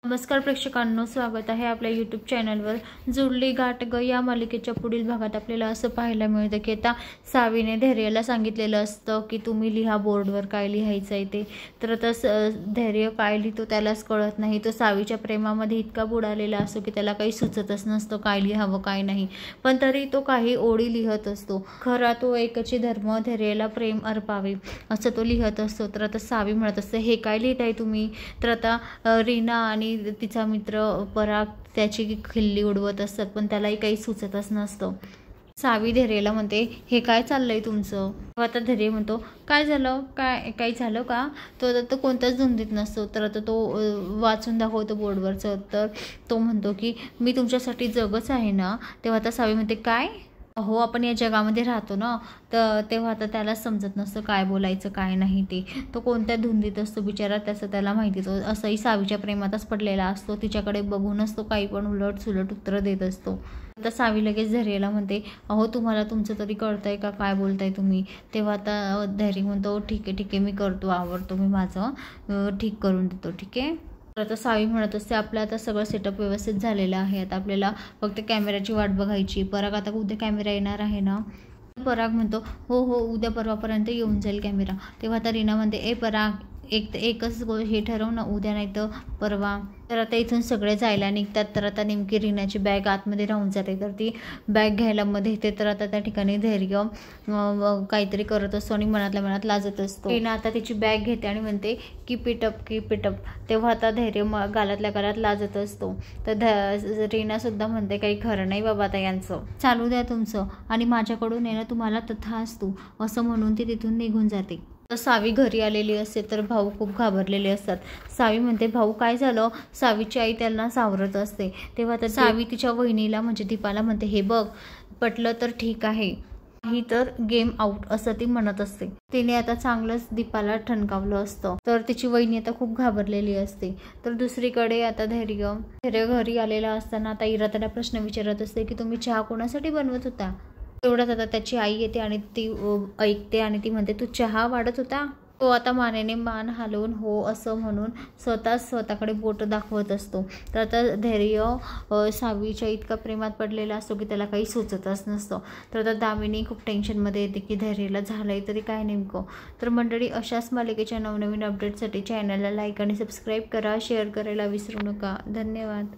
नमस्कार प्रेक्षकांनो, स्वागत आहे आपल्या यूट्यूब चॅनलवर। जुळली गाठ ग या मालिकेच्या पुढील भागात आपल्याला असं पाहायला मिळतं की आता सावीने धैर्यला सांगितलेलं असतं की तुम्ही लिहा बोर्डवर काय लिहायचं आहे ते। तर आता धैर्य काय लिहितो त्यालाच कळत नाही। तो सावीच्या प्रेमामध्ये इतका बुडालेला असतो की त्याला काही सुचतच नसतं काय लिहावं काय नाही, पण तरी तो काही ओळी लिहत असतो। खरा तो एकची धर्म धैर्याला प्रेम अर्पावे असं तो लिहत असतो। तर आता सावी म्हणत असते, हे काय लिहिताय तुम्ही? तर आता रीना आणि तिचा मित्र पराग त्याची खिल्ली उडवत असतात, पण त्यालाही काही सुचतच नसतं। सावी धैर्याला म्हणते, हे काय चाललंय तुमचं? आता धैर्य म्हणतो, काय झालं? काय झालं का? तो कोणताच धुंदीत नसतो। तर आता तो वाचून दाखवतो बोर्डवरचं। तर तो म्हणतो की मी तुमच्यासाठी जगच आहे ना। तेव्हा आता सावी म्हणते, काय? हो, आपण या जगामध्ये राहतो ना। तर तेव्हा आता त्याला समजत नसतं काय बोलायचं काय नाही ते। तो कोणत्या धुंदीत असतो बिचारा, त्याचं त्याला माहिती। तो असंही सावीच्या प्रेमातच पडलेला असतो, तिच्याकडे बघूनच तो काही पण उलट सुलट उत्तर देत असतो। आता सावी लगेच धैर्याला म्हणते, अहो तुम्हाला तुमचं तरी कळतंय का काय बोलताय तुम्ही? तेव्हा आता धैर्य म्हणतो, ठीक आहे मी करतो, आवडतो मी माझं ठीक करून देतो, ठीक आहे। तर आता सावी म्हणत असते, आपलं आता सगळं सेटअप व्यवस्थित झालेलं आहे, आता आपल्याला फक्त कॅमेऱ्याची वाट बघायची। पराग आता उद्या कॅमेरा येणार आहे ना? पराग म्हणतो, हो उद्या परवापर्यंत येऊन जाईल कॅमेरा। तेव्हा आता रीना म्हणते, पराग एकच हे ठरव ना, उद्या नाही तर परवा। तर आता इथून सगळे जायला निघतात। तर आता नेमकी रीनाची बॅग आतमध्ये राहून जाते, तर ती बॅग घ्यायला मध्ये येते। तर आता त्या ठिकाणी धैर्य काहीतरी करत असतो आणि मनातल्या मनात लाजत असतो। रीना आता तिची बॅग घेते आणि म्हणते, कीप इट अप। तेव्हा आता धैर्य गालातल्या गालात लाजत असतो। तर रीना सुद्धा म्हणते, काही खरं नाही बाबा आता यांचं, चालू द्या तुमचं आणि माझ्याकडून येणं तुम्हाला तथास्तु असं म्हणून ती तिथून निघून जाते। तर सावी घरी आलेली असते, तर भाऊ खूप घाबरलेले असतात। सावी म्हणते, भाऊ काय झालं? सावीची आई त्यांना सावरत असते। तेव्हा तर सावी तिच्या वहिनीला म्हणजे दीपाला म्हणते, हे बघ पटलं तर ठीक आहे, ही तर गेम आउट असं ती म्हणत असते। तिने आता चांगलंच दीपाला ठणकावलं असतं। तर तिची वहिनी आता खूप घाबरलेली असते। तर दुसरीकडे आता धैर्य घरी आलेला असताना आता इरा त्याला प्रश्न विचारत असते की तुम्ही चहा कोणासाठी बनवत होता? तेवढ्यात आता त्याची आई येते आणि ती ऐकते आणि ती म्हणते, तू चहा वाढत होता? तो आता मानेने हलवून हो असं म्हणून स्वतःकडे बोट दाखवत असतो। तर आता धैर्य सावीच्या इतका प्रेमात पडलेला असतो की त्याला काही सुचतच नसतं। तर आता दामिनी खूप टेन्शनमध्ये येते की धैर्याला झालंय तरी काय नेमकं। तर मंडळी, अशाच मालिकेच्या नवनवीन अपडेटसाठी चॅनलला लाईक आणि सबस्क्राईब करा, शेअर करायला विसरू नका। धन्यवाद।